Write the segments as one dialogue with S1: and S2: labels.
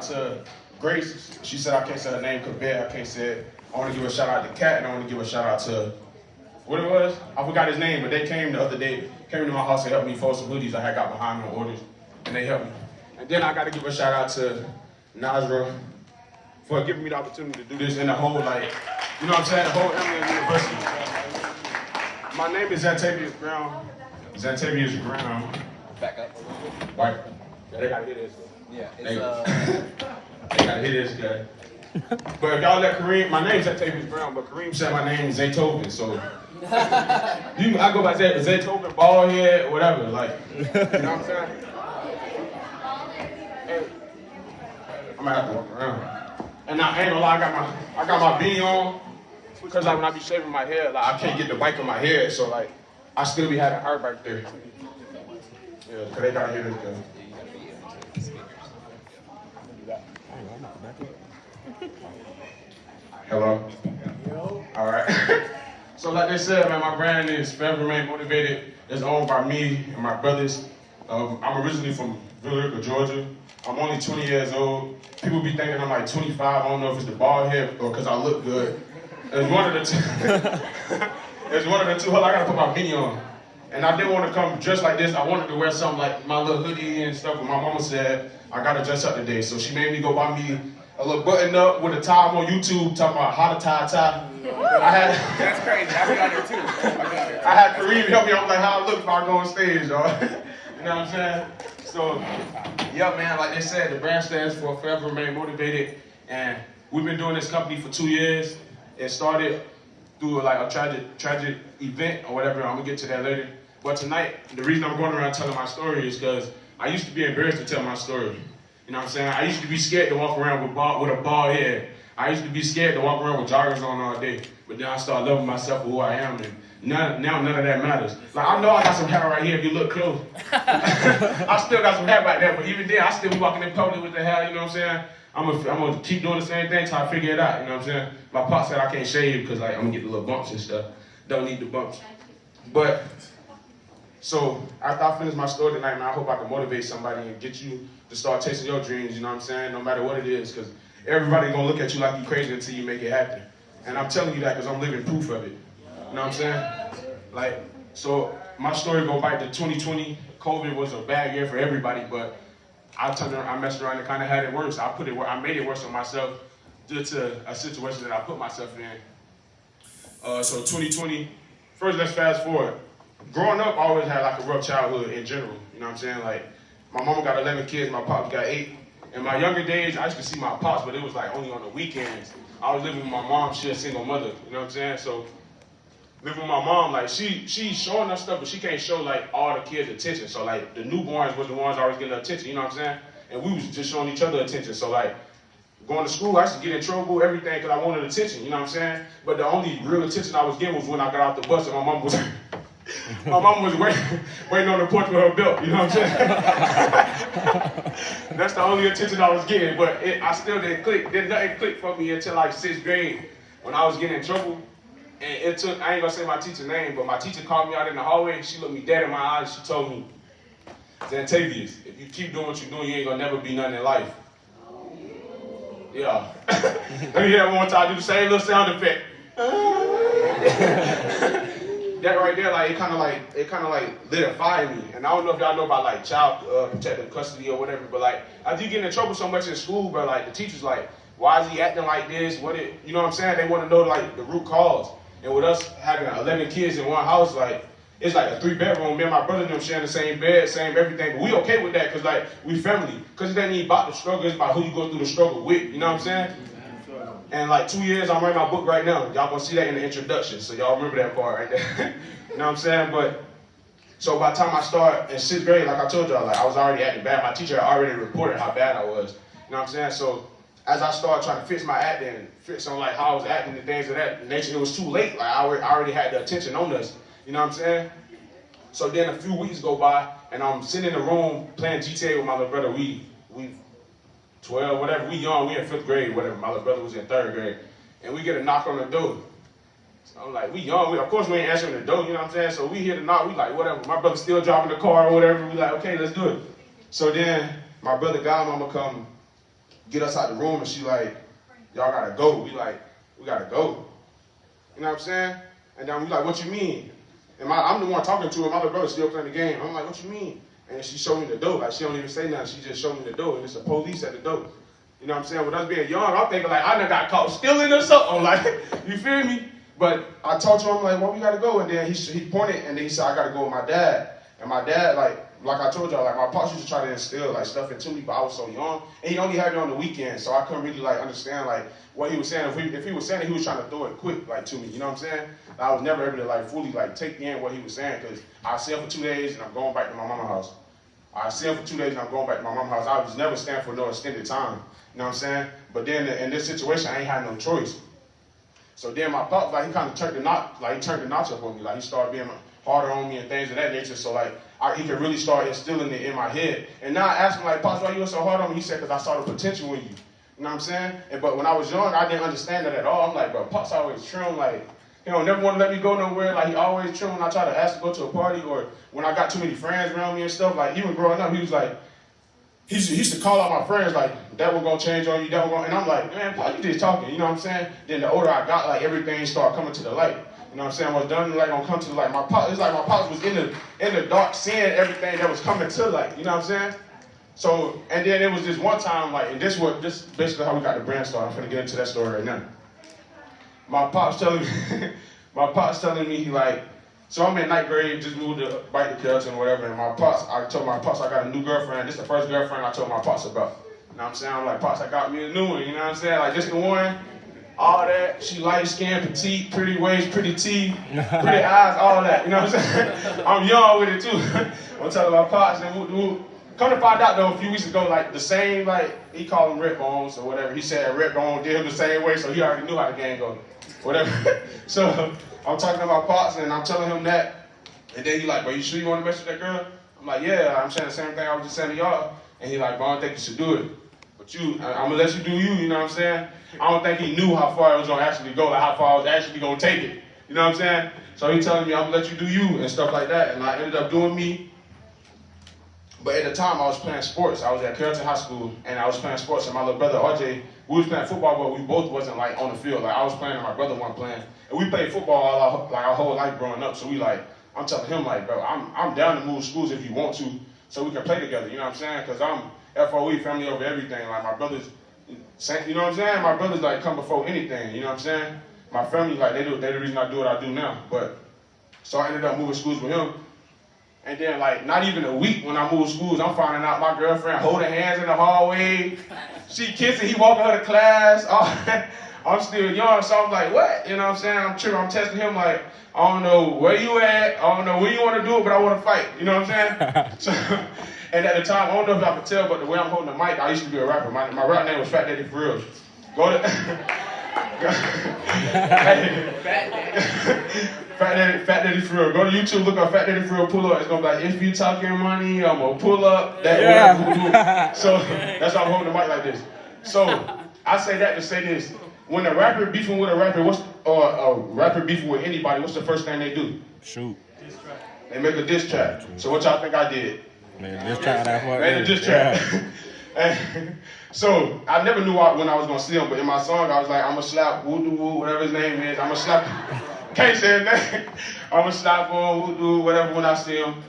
S1: to Grace. She said I can't say her name because I can't say it. I want to give a shout out to Kat, and I want to give a shout out to, what it was? I forgot his name, but they came the other day, came to my house and helped me fold some hoodies I had got behind on orders, and they helped me. And then I got to give a shout out to Nazra for giving me the opportunity to do this in the whole, like, you know what I'm saying, the whole Hamline University. My name is Zantavious Brown. Zantavious Brown.
S2: Back up.
S1: Right. Yeah, they gotta hear this.
S2: Yeah,
S1: They gotta hear this guy. But if y'all let Kareem, my name's Zantavious Brown, but Kareem said my name is Zaytoven, so I go by Zaytoven, bald head, whatever, like, you know what I'm saying? Hey, I'm gonna have to walk around. And I ain't gonna lie, I got my beanie on, because like when I be shaving my hair, like I can't get the bike on my head, so like I still be having hair back there. Yeah, cause they gotta hear this guy. Hello? All right. So like they said, man, my brand is FRM Motivated. It's owned by me and my brothers. I'm originally from Villa Rica, Georgia. I'm only 20 years old. People be thinking I'm like 25. I don't know if it's the bald head or because I look good. It's one of the two. It's one of the two. Hold on, I gotta put my beanie on. And I didn't want to come dressed like this. I wanted to wear something like my little hoodie and stuff, but my mama said, I gotta dress up today. So she made me go buy me a little button up with a tie. I'm on YouTube talking about how to tie a tie.
S2: That's crazy. I be out there too.
S1: I had Kareem help me. I was like, how I look if I go on stage, y'all. You know what I'm saying? So, yeah, man, like they said, the brand stands for Forever Remain Motivated. And we've been doing this company for 2 years. It started through like a tragic event or whatever. I'm gonna get to that later. But tonight, the reason I'm going around telling my story is because I used to be embarrassed to tell my story. You know what I'm saying? I used to be scared to walk around with a bald head. I used to be scared to walk around with joggers on all day. But then I started loving myself for who I am, and now none of that matters. Like, I know I got some hair right here if you look close. I still got some hair back there, but even then, I still be walking in public with the hair, you know what I'm saying? I'm gonna keep doing the same thing till I figure it out, you know what I'm saying? My pop said I can't shave because like, I'm gonna get the little bumps and stuff. Don't need the bumps. But, so, after I finish my story tonight, man, I hope I can motivate somebody and get you to start chasing your dreams, you know what I'm saying? No matter what it is, because everybody gonna look at you like you crazy until you make it happen. And I'm telling you that because I'm living proof of it. You know what I'm saying? Like, so my story go back to 2020. COVID was a bad year for everybody, but I messed around and kind of had it worse. I made it worse on myself due to a situation that I put myself in. So 2020, first let's fast forward. Growing up, I always had like a rough childhood in general. You know what I'm saying? Like, my mama got 11 kids, my pops got 8. In my younger days, I used to see my pops, but it was like only on the weekends. I was living with my mom, she a single mother, you know what I'm saying? So, living with my mom, like, she's showing us stuff, but she can't show, like, all the kids attention. So, like, the newborns was the ones always getting the attention, you know what I'm saying? And we was just showing each other attention. So, like, going to school, I used to get in trouble, everything, because I wanted attention, you know what I'm saying? But the only real attention I was getting was when I got out the bus and my mom was... My mom was waiting on the porch with her belt, you know what I'm saying? That's the only attention I was getting, but I still didn't click. Nothing click for me until like 6th grade when I was getting in trouble. And it took, I ain't gonna say my teacher's name, but my teacher called me out in the hallway. She looked me dead in my eyes. She told me, Zantavious, if you keep doing what you're doing, you ain't gonna never be nothing in life. Yeah. Let me hear that one more time. Do the same little sound effect. That right there, like it kind of like lit a fire in me. And I don't know if y'all know about like child protective custody or whatever, but like after you get in trouble so much in school, bro, like the teacher's like, why is he acting like this? You know what I'm saying? They want to know like the root cause. And with us having 11 kids in one house, like it's like a 3-bedroom. Me and my brother and them sharing the same bed, same everything. But we okay with that because like we family. Because it ain't even about the struggle, it's about who you go through the struggle with. You know what I'm saying? And like 2 years, I'm writing my book right now. Y'all gonna see that in the introduction, so y'all remember that part right there. You know what I'm saying? But, so by the time I start in 6th grade, like I told y'all, like I was already acting bad. My teacher had already reported how bad I was. You know what I'm saying? So, as I started trying to fix my acting, fix on like how I was acting and things of that nature, it was too late. Like I already had the attention on us. You know what I'm saying? So then a few weeks go by, and I'm sitting in the room playing GTA with my little brother. We 12, whatever, we young, we in 5th grade, whatever. My little brother was in 3rd grade. And we get a knock on the door. So I'm like, we young, of course we ain't answering the door, you know what I'm saying? So we hear the knock, we like, whatever. My brother's still driving the car or whatever. We like, okay, let's do it. So then my brother Godmama come get us out the room, and she like, y'all gotta go. We gotta go. You know what I'm saying? And then we like, what you mean? And I'm the one talking to her. My little brother still playing the game. I'm like, what you mean? And then she showed me the door. Like, she don't even say nothing. She just showed me the door, and it's a police at the door. You know what I'm saying? With us being young, I'm thinking like, I done got caught stealing or something. Like, you feel me? But I talked to him like, well, we gotta go. And then he pointed, and then he said, I gotta go with my dad. And my dad, like I told y'all, like my pops used to try to instill like stuff into me, but I was so young, and he only had me on the weekend, so I couldn't really like understand like what he was saying. If he was saying it, he was trying to throw it quick like to me, you know what I'm saying? I was never able to like fully like take in what he was saying, because I see him for 2 days and I'm going back to my mama's house. I see him for 2 days and I'm going back to my mama's house. I was never staying for no extended time, you know what I'm saying? But then in this situation, I ain't had no choice. So then my pops, like he kind of turned the notch up on me, like he started being harder on me and things of that nature. So like he could really start instilling it in my head. And now I asked him like, Pops, why you were so hard on me? He said, because I saw the potential in you. You know what I'm saying? But when I was young, I didn't understand that at all. I'm like, bro, Pops always trim, like, he don't never want to let me go nowhere. Like he always trim when I try to ask to go to a party, or when I got too many friends around me and stuff. Like even growing up, he was like, he used to call out my friends like, that one gonna change on you, that one gonna, and I'm like, man, Pop, you just talking, you know what I'm saying? Then the older I got, like everything started coming to the light. You know what I'm saying? What's done like gonna come to the light. It's like my pops was in the dark, seeing everything that was coming to light. You know what I'm saying? So, and then it was this one time, like, and this basically how we got the brand started. I'm gonna get into that story right now. My pops telling me, he like, so I'm in ninth grade, just moved to bike the kids and whatever, and I told my pops I got a new girlfriend. This is the first girlfriend I told my pops about. You know what I'm saying? I'm like, Pops, I got me a new one, you know what I'm saying? Like, this the one, all that. She light skin, petite, pretty waist, pretty teeth, pretty eyes, all that, you know what I'm saying? I'm young with it too. I'm telling my pops, and come to find out though, a few weeks ago, like the same, like, he called them Red Bones or whatever. He said Red Bone did him the same way, so he already knew how the game go, whatever. So I'm talking to my pops and I'm telling him that, and then he like, bro, you sure you want to mess with that girl? I'm like, yeah, I'm saying the same thing I was just saying to y'all. And he like, bro, I don't think you should do it. But I'm gonna let you do you know what I'm saying? I don't think he knew how far it was gonna actually go, like how far I was actually gonna take it. You know what I'm saying? So he telling me I'm gonna let you do you and stuff like that, and I ended up doing me. But at the time I was playing sports. I was at Carrollton High School and I was playing sports, and my little brother RJ, we was playing football, but we both wasn't like on the field. Like I was playing and my brother wasn't playing. And we played football our whole life growing up. So I'm telling him like, bro, I'm down to move schools if you want to, so we can play together, you know what I'm saying? Because I'm FOE, family over everything. Like my brothers, you know what I'm saying? My brothers like come before anything, you know what I'm saying? My family, like they're the reason I do what I do now. But so I ended up moving schools with him. And then like not even a week when I moved schools, I'm finding out my girlfriend holding hands in the hallway. She kissing, he walking her to class. I'm still young, so I'm like, what? You know what I'm saying? I'm tripping, I'm testing him like, I don't know where you at, I don't know when you want to do it, but I want to fight. You know what I'm saying? So, and at the time, I don't know if y'all can tell, but the way I'm holding the mic, I used to be a rapper. My rap name was Fat Daddy For Real. Go to Fat Daddy For Real. Go to YouTube, look up Fat Daddy For Real, pull up. It's gonna be like, if you talking money, I'm gonna pull up. So that's why I'm holding the mic like this. So I say that to say this: when a rapper beefing with a rapper, or a rapper beefing with anybody, what's the first thing they do?
S3: Shoot.
S1: They make a diss track. So what y'all think I did?
S3: Man, diss track that fuck.
S1: Made a diss track. And so I never knew when I was gonna see him, but in my song I was like, I'ma slap Woo-Doo-Woo, whatever his name is. I'ma slap. Can't say his name. I'ma slap on Woo-Doo, whatever when I see him.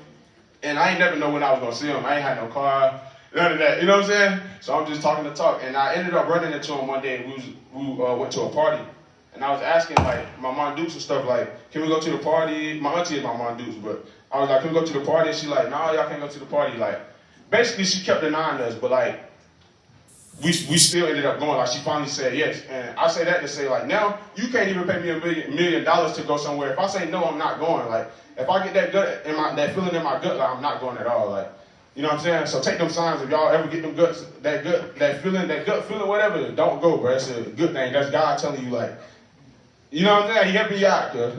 S1: And I ain't never know when I was gonna see him. I ain't had no car, none of that. You know what I'm saying? So I'm just talking the talk. And I ended up running into him one day. We went to a party. And I was asking like my mom Dukes and stuff like, can we go to the party? My auntie is my mom Dukes, but I was like, can we go to the party? And she like, no, y'all can't go to the party. Like, basically she kept denying us, but like, we still ended up going. Like she finally said yes. And I say that to say like, now you can't even pay me $1 million to go somewhere. If I say no, I'm not going. Like, if I get that gut that feeling in my gut, like I'm not going at all. Like, you know what I'm saying? So take them signs. If y'all ever get them guts, that gut feeling, whatever, don't go, bro. It's a good thing. That's God telling you like, you know what I'm saying? He helped me out, cuz.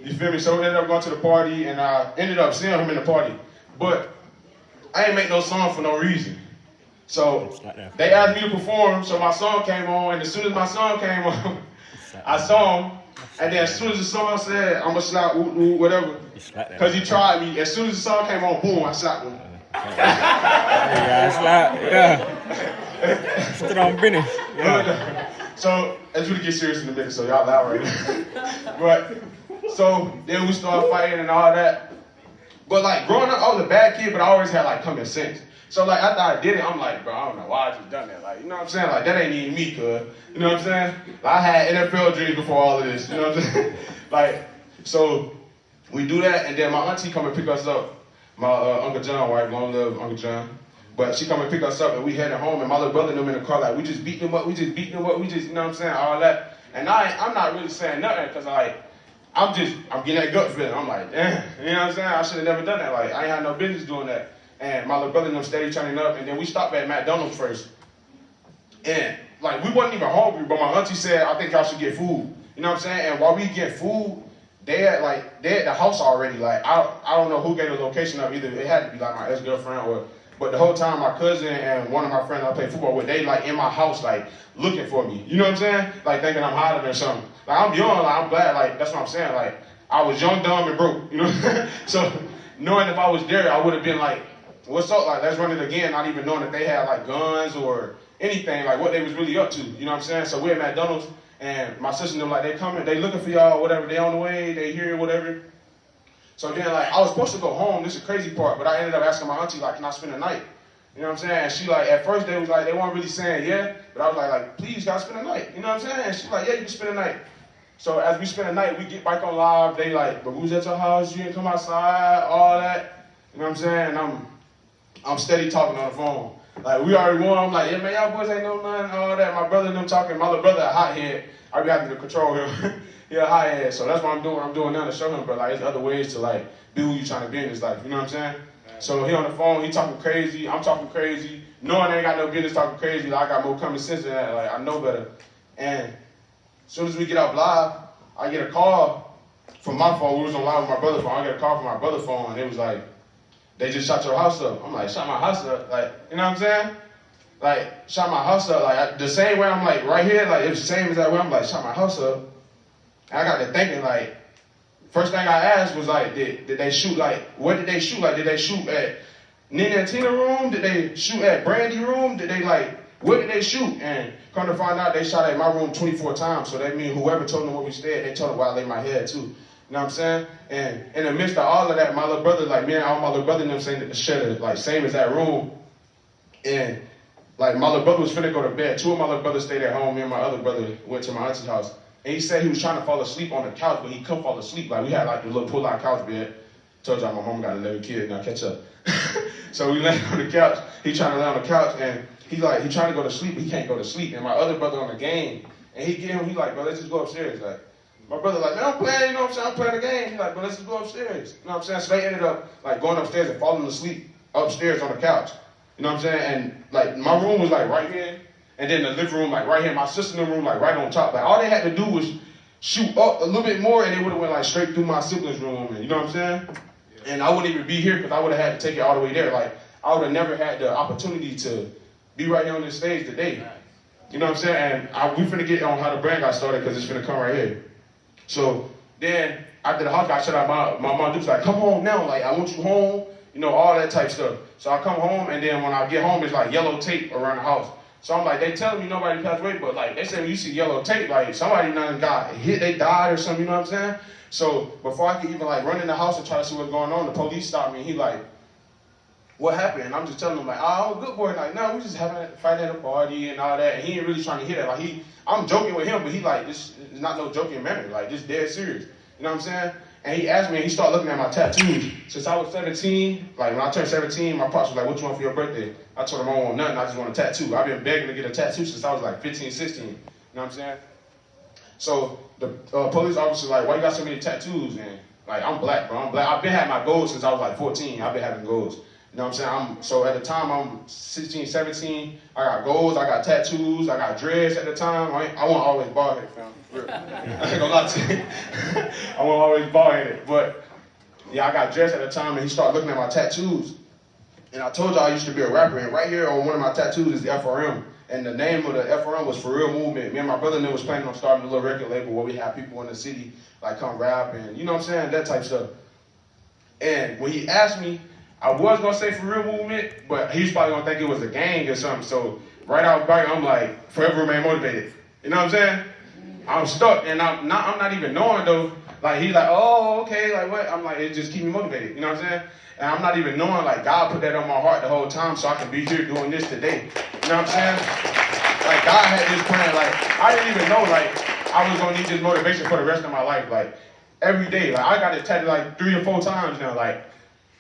S1: You feel me? So we ended up going to the party, and I ended up seeing him in the party. But I ain't make no song for no reason. So they asked me to perform, so my song came on, and as soon as my song came on, I saw him, and then as soon as the song said, I'm gonna slap whatever, because he tried me, as soon as the song came on, boom, I slapped him.
S3: Yeah, slap, yeah. Still on business. Yeah.
S1: So, as we get serious in a minute, so y'all loud right now. But, so, then we started fighting and all that. But, like, growing up, I was a bad kid, but I always had, like, common sense. So, like, after I did it, I'm like, bro, I don't know why I just done that. Like, you know what I'm saying? Like, that ain't even me, cuz. You know what I'm saying? Like, I had NFL dreams before all of this. You know what I'm saying? Like, so, we do that, and then my auntie come and pick us up. My Uncle John wife, long live Uncle John. But she come and pick us up, and we headed home, and my little brother and them in the car, like, we just beat them up, you know what I'm saying, all that. And I'm not really saying nothing, because, like, I'm getting that gut feeling. I'm like, damn, you know what I'm saying? I should have never done that. Like, I ain't had no business doing that. And my little brother and them steady turning up, and then we stopped at McDonald's first. And, like, we wasn't even hungry, but my auntie said, I think y'all should get food. You know what I'm saying? And while we get food, they at the house already. Like, I don't know who gave the location up either. It had to be, like, my ex-girlfriend but the whole time, my cousin and one of my friends I play football with, they, like, in my house, like, looking for me. You know what I'm saying? Like, thinking I'm hiding or something. Like, I'm young, like, I'm glad, like, that's what I'm saying. Like, I was young, dumb, and broke, you know? So, knowing if I was there, I would have been like, what's up? Like, let's run it again, not even knowing that they had, like, guns or anything, like, what they was really up to. You know what I'm saying? So, we're at McDonald's, and my sister and them, like, they coming, they looking for y'all, whatever, they on the way, they here, whatever. So then, like, I was supposed to go home, this is the crazy part, but I ended up asking my auntie, like, can I spend the night? You know what I'm saying? And she, like, at first they was like, they weren't really saying yeah, but I was like, please, gotta spend the night. You know what I'm saying? And she's like, yeah, you can spend the night. So as we spend the night, we get back on live, they like, but who's at your house? You didn't come outside, all that. You know what I'm saying? And I'm steady talking on the phone. Like, we already won. I'm like, yeah, man, y'all boys ain't know nothing, all that. My brother and them talking. My little brother a hothead. I be having to control him. He a hothead. So that's what I'm doing. I'm doing now to show him, but like, there's other ways to like be who you trying to be in this life. You know what I'm saying? So he on the phone, he talking crazy. I'm talking crazy. Knowing I ain't got no business talking crazy, like, I got more common sense than that. Like, I know better. And as soon as we get off live, I get a call from my phone. We was on live with my brother's phone. I get a call from my brother's phone, and it was like, they just shot your house up. I'm like, shot my house up? Like, you know what I'm saying? Like, shot my house up. Like, the same way I'm like, right here, like, it was the same as that way. I'm like, shot my house up. And I got to thinking, like, first thing I asked was like, did they shoot, like, what did they shoot? Like, did they shoot at Nina and Tina room? Did they shoot at Brandy room? Did they, like, what did they shoot? And come to find out, they shot at my room 24 times. So that means whoever told them where we stayed, they told them where I lay my head, too. You know what I'm saying? And in the midst of all of that, my little brother, like, me and all my little brother and them saying that the shit like, same as that room. And, like, my little brother was finna go to bed. Two of my little brothers stayed at home. Me and my other brother went to my auntie's house. And he said he was trying to fall asleep on the couch, but he couldn't fall asleep. Like, we had, like, the little pull-out couch bed. Told y'all my mom got 11 kids, now catch up. So we landed on the couch. He trying to lay on the couch, and he trying to go to sleep, but he can't go to sleep. And my other brother on the game, and he like, bro, let's just go upstairs. Like, my brother like, man, I'm playing, you know what I'm saying? I'm playing the game. He's like, bro, let's just go upstairs. You know what I'm saying? So they ended up, like, going upstairs and falling asleep upstairs on the couch. You know what I'm saying? And, like, my room was, like, right here. And then the living room, like, right here. My sister's room, like, right on top. Like, all they had to do was shoot up a little bit more, and they would have went, like, straight through my siblings' room. And, you know what I'm saying? Yeah. And I wouldn't even be here because I would have had to take it all the way there. Like, I would have never had the opportunity to be right here on this stage today. You know what I'm saying? And we finna get on how the brand got started because it's finna come right here. So then after the house got shut out, my mom was like, come home now. Like, I want you home, you know, all that type stuff. So I come home, and then when I get home, it's like yellow tape around the house. So I'm like, they telling me nobody passed away, but like they say when you see yellow tape, like somebody done got hit, they died or something, you know what I'm saying? So before I could even like run in the house and try to see what's going on, the police stopped me, and he like, what happened? And I'm just telling him like, oh, I'm a good boy. Like, no, we just having a fight at a party and all that. And he ain't really trying to hit it. Like I'm joking with him, but he like, this is not no joking manner. Like, this dead serious. You know what I'm saying? And he asked me, and he started looking at my tattoos. Since I was 17, like when I turned 17, my pops was like, what you want for your birthday? I told him I don't want nothing, I just want a tattoo. I've been begging to get a tattoo since I was like 15, 16. You know what I'm saying? So the police officer like, why you got so many tattoos? And like, I'm black, bro. I'm black. I've been having my goals since I was like 14. I've been having goals. You know what I'm saying? So at the time, I'm 16, 17. I got goals, I got tattoos, I got dreads at the time. I wasn't always bald-headed, fam. I ain't gonna lie to you. I wasn't always bald-headed. But yeah, I got dreads at the time, and he started looking at my tattoos. And I told y'all I used to be a rapper, and right here on one of my tattoos is the FRM. And the name of the FRM was For Real Movement. Me and my brother and them was planning on starting a little record label where we have people in the city like come rap and, you know what I'm saying, that type stuff. And when he asked me, I was gonna say For Real Movement, but he's probably gonna think it was a gang or something. So right out bike, I'm like, forever remain motivated. You know what I'm saying? I'm stuck, and I'm not even knowing though. Like he like, oh, okay, like what? I'm like, it just keep me motivated. You know what I'm saying? And I'm not even knowing like God put that on my heart the whole time, so I can be here doing this today. You know what I'm saying? Like God had this plan. Like I didn't even know like I was gonna need this motivation for the rest of my life. Like every day, like I got it tattooed like 3 or 4 times now. Like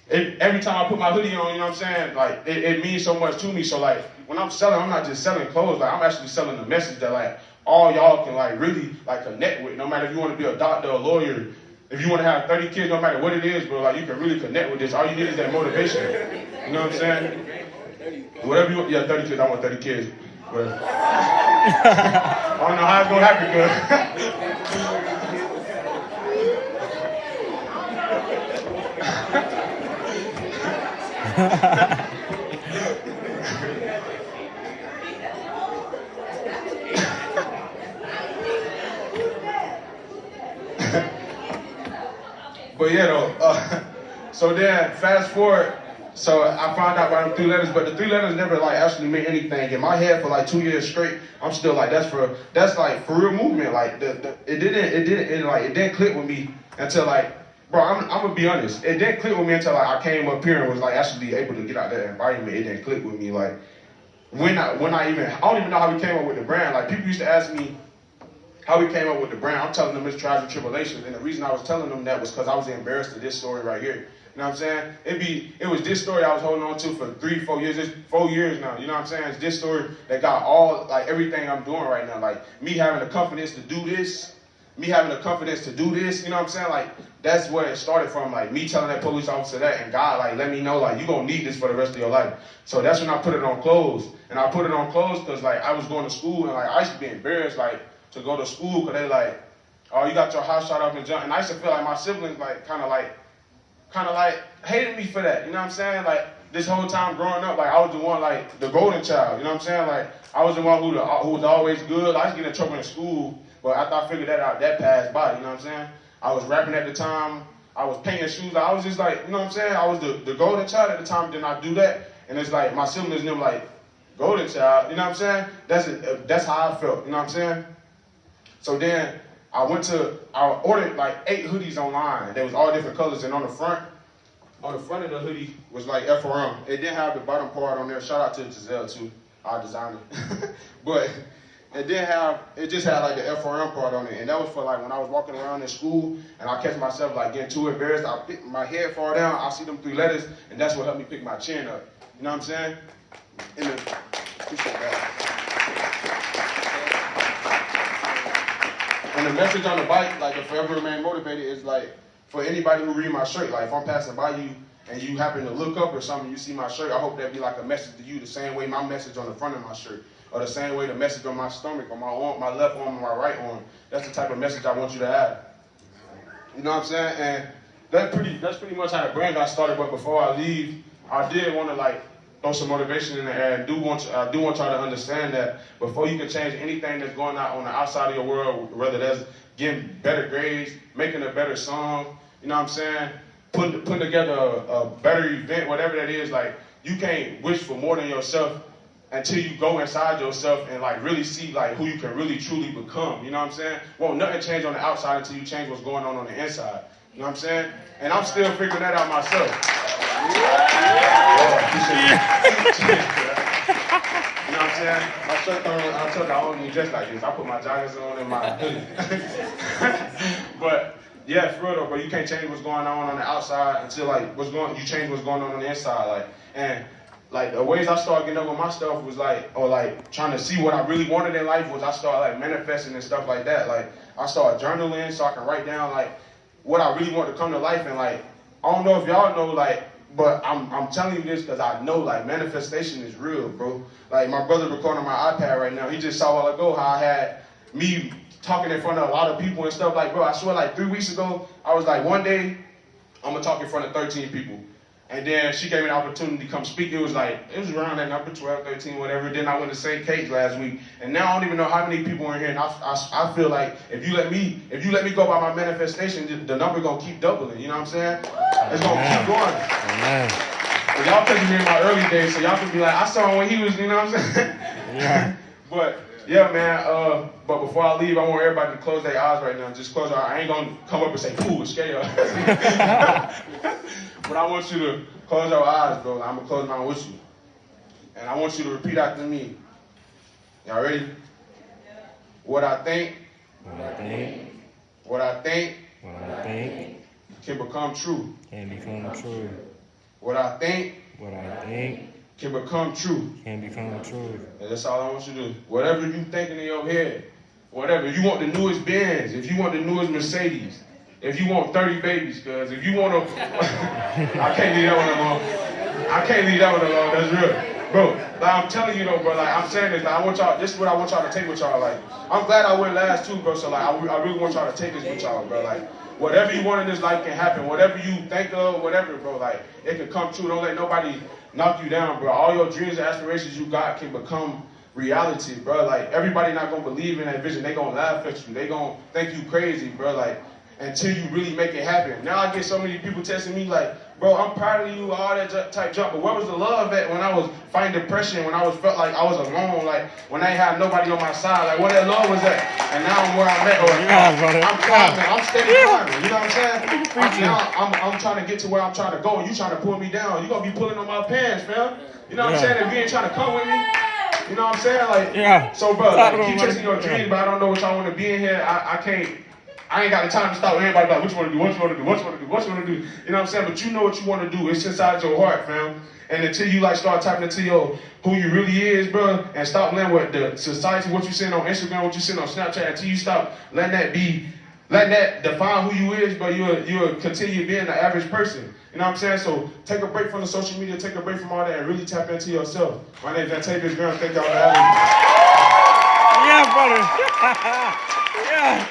S1: every time I put my hoodie on, you know what I'm saying? Like it means so much to me. So like when I'm selling, I'm not just selling clothes. Like I'm actually selling a message that like all y'all can like really like connect with. No matter if you want to be a doctor, a lawyer, if you want to have 30 kids, no matter what it is, bro, like you can really connect with this. All you need is that motivation. You know what I'm saying? Whatever you want, yeah, 30 kids. I want 30 kids. But I don't know how it's gonna happen, But yeah, though. So then, fast forward. So I found out about them 3 letters, but the 3 letters never like actually meant anything in my head for like 2 years straight. I'm still like that's like for real movement. Like it didn't click with me until like, bro, I'm gonna be honest. It didn't click with me until like I came up here and was like actually able to get out that environment. It didn't click with me like when I don't even know how we came up with the brand. Like people used to ask me how we came up with the brand. I'm telling them it's trials and tribulations, and the reason I was telling them that was because I was embarrassed of this story right here. You know what I'm saying? It was this story I was holding on to for 3, 4 years. It's 4 years now. You know what I'm saying? It's this story that got all like everything I'm doing right now. Like me having the confidence to do this, me having the confidence to do this. You know what I'm saying? Like that's where it started from. Like me telling that police officer that, and God like let me know like you gonna need this for the rest of your life. So that's when I put it on clothes, and I put it on clothes because like I was going to school and like I used to be embarrassed like to go to school because they like, oh, you got your house shot up and jump. And I used to feel like my siblings like kind of like hated me for that. You know what I'm saying? Like this whole time growing up, like I was the one like the golden child. You know what I'm saying? Like I was the one who was always good. I used to get in trouble in school, but after I figured that out, that passed by. You know what I'm saying? I was rapping at the time. I was painting shoes. I was just like, you know what I'm saying? I was the golden child at the time. Did not do that, and it's like my siblings knew like golden child. You know what I'm saying? That's how I felt. You know what I'm saying? So then I ordered like 8 hoodies online. They was all different colors, and on the front of the hoodie was like FRM. It didn't have the bottom part on there. Shout out to Giselle too, our designer. But it just had like the FRM part on it, and that was for like when I was walking around in school and I catch myself like getting too embarrassed. I pick my head fall down. I see them 3 letters, and that's what helped me pick my chin up. You know what I'm saying? And the message on the bike, like the Forever Remain Motivated, is like for anybody who read my shirt. Like if I'm passing by you and you happen to look up or something, you see my shirt, I hope that be like a message to you the same way my message on the front of my shirt, or the same way the message on my stomach, or my arm, my left arm, or my right arm. That's the type of message I want you to have. You know what I'm saying? And that's pretty much how the brand got started. But before I leave, I did want to like throw some motivation in the air. I do want y'all to understand that before you can change anything that's going on the outside of your world, whether that's getting better grades, making a better song, you know what I'm saying, putting together a better event, whatever that is, like you can't wish for more than yourself until you go inside yourself and like really see like who you can really truly become. You know what I'm saying? Won't nothing change on the outside until you change what's going on the inside. You know what I'm saying? And I'm still figuring that out myself. You know what I'm saying? I don't even dress like this. I put my joggers on and my hoodie. But yeah, for real though, bro, you can't change what's going on the outside until like you change what's going on the inside. Like, and like the ways I started getting up with my stuff was like, or like trying to see what I really wanted in life was I started like manifesting and stuff like that. Like I started journaling so I can write down like what I really want to come to life. And like, I don't know if y'all know like, but I'm telling you this because I know like manifestation is real, bro. Like my brother recording on my iPad right now. He just saw a while ago how I had me talking in front of a lot of people and stuff. Like, bro, I swear like 3 weeks ago, I was like, one day I'm gonna talk in front of 13 people. And then she gave me an opportunity to come speak. It was around that number, 12, 13, whatever. Then I went to St. Kate's last week. And now I don't even know how many people are in here. And I feel like if you let me go by my manifestation, the number gonna keep doubling. You know what I'm saying? It's gonna keep going.
S3: Amen.
S1: And y'all catching me in my early days, so y'all can be like, I saw him when he was, you know what I'm saying?
S3: Yeah.
S1: But yeah, man. But before I leave, I want everybody to close their eyes right now. Just close your eyes. I ain't gonna come up and say, "Ooh, it's scary." But I want you to close your eyes, bro. I'm gonna close mine with you, and I want you to repeat after me. Y'all ready? What I think.
S3: What I think.
S1: What I think.
S3: What I think.
S1: Can become true.
S3: Can become true.
S1: What I think.
S3: What I think.
S1: Can become true.
S3: Can become true.
S1: And that's all I want you to do. Whatever you thinking in your head, whatever. You want the newest Benz, if you want the newest Mercedes, if you want 30 babies, cuz if you want to, I can't leave that one alone. I can't leave that one alone. That's real, bro. Like I'm telling you though, bro. Like I'm saying this. Like, I want y'all. This is what I want y'all to take with y'all. Like I'm glad I went last too, bro. So like I really want y'all to take this with y'all, bro. Like whatever you want in this life can happen. Whatever you think of, whatever, bro. Like it can come true. Don't let nobody knock you down, bro. All your dreams and aspirations you got can become reality, bro. Like everybody not gonna believe in that vision. They gonna laugh at you. They gonna think you crazy, bro. Like until you really make it happen. Now I get so many people texting me like, bro, I'm proud of you, all that type jump. But where was the love at when I was fighting depression, when I was felt like I was alone, like when I ain't had nobody on my side, like where that love was at? And now I'm where I'm at. I'm climbing, I'm steady climbing. You know what I'm saying? I'm trying to get to where I'm trying to go, and you trying to pull me down. You gonna be pulling on my pants, fam. You know what I'm saying? If you ain't trying to come with me, you know what I'm saying? Like, so bro, like, keep chasing your dreams, but I don't know what y'all want to be in here. I ain't got the time to stop with everybody like, what you want to do, what you want to do, what you want to do, what you want to do. You know what I'm saying? But you know what you want to do. It's inside your heart, fam. And until you like start tapping into who you really is, bro, and stop letting what the society, what you send on Instagram, what you send on Snapchat, until you stop letting that define who you is, bro, you'll continue being the average person. You know what I'm saying? So take a break from the social media, take a break from all that, and really tap into yourself. My name is Zantavious. Thank y'all for having me.
S3: Yeah, brother. Yeah.